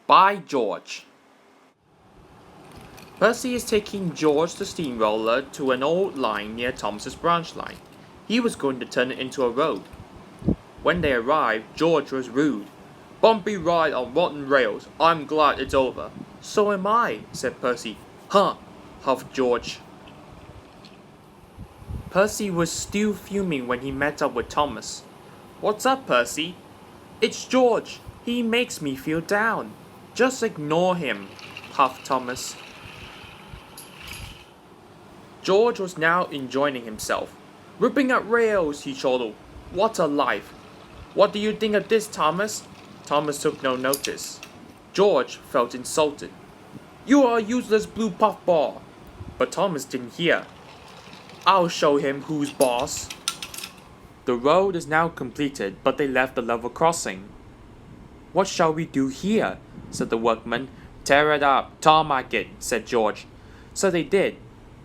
By George. Percy is taking George the steamroller to an old line near Thomas's branch line. He was going to turn it into a road. When they arrived, George was rude. "Bumpy ride on rotten rails. I'm glad it's over." "So am I," said Percy. "Huh," huffed George. Percy was still fuming when he met up with Thomas. "What's up, Percy?" "It's George. He makes me feel down." "Just ignore him," puffed Thomas. George was now enjoying himself. "Ripping up rails," he chortled. "What a life!" "What do you think of this, Thomas?" Thomas took no notice. George felt insulted. "You are a useless blue puffball." But Thomas didn't hear. "I'll show him who's boss." The road is now completed, but they left the level crossing. "What shall we do here?" said the workman. "Tear it up, tarmac it," said George. So they did,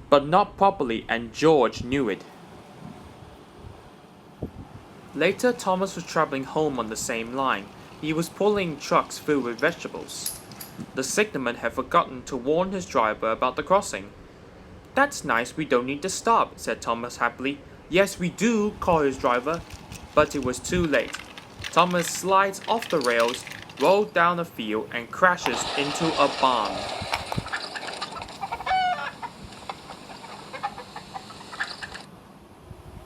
but not properly, and George knew it. Later, Thomas was traveling home on the same line. He was pulling trucks filled with vegetables. The signalman had forgotten to warn his driver about the crossing. "That's nice, we don't need to stop," said Thomas happily. "Yes, we do," called his driver. But it was too late. Thomas slides off the rails, rolls down a field, and crashes into a barn.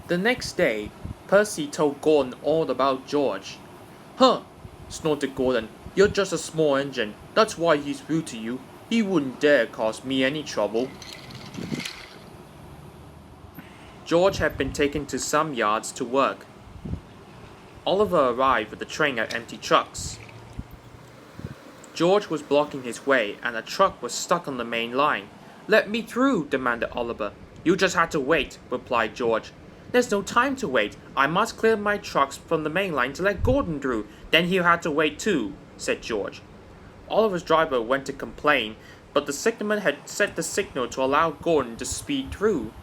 The next day, Percy told Gordon all about George. "Huh," snorted Gordon. "You're just a small engine. That's why he's rude to you. He wouldn't dare cause me any trouble." George had been taken to some yards to work. Oliver arrived with the train of empty trucks. George was blocking his way, and a truck was stuck on the main line. "Let me through," demanded Oliver. "You just had to wait," replied George. "There's no time to wait. I must clear my trucks from the main line to let Gordon through. Then he'll have to wait too," said George. Oliver's driver went to complain, but the signalman had set the signal to allow Gordon to speed through.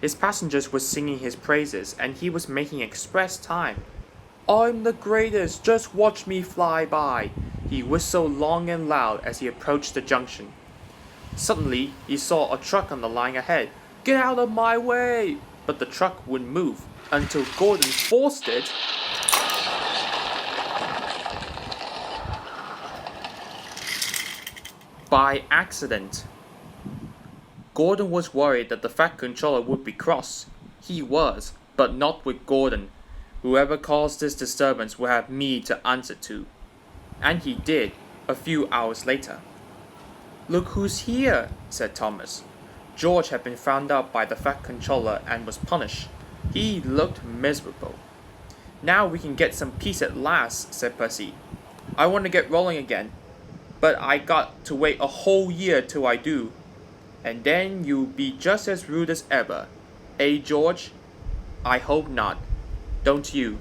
His passengers were singing his praises, and he was making express time. "I'm the greatest, just watch me fly by," he whistled long and loud as he approached the junction. Suddenly, he saw a truck on the line ahead. "Get out of my way!" But the truck wouldn't move until Gordon forced it. By accident. Gordon was worried that the Fat Controller would be cross. He was, but not with Gordon. Whoever caused this disturbance will have me to answer to. And he did, a few hours later. "Look who's here," said Thomas. George had been found out by the Fat Controller and was punished. He looked miserable. "Now we can get some peace at last," said Percy. "I want to get rolling again, but I got to wait a whole year till I do. And then you'll be just as rude as ever. Eh, George?" "I hope not. Don't you?"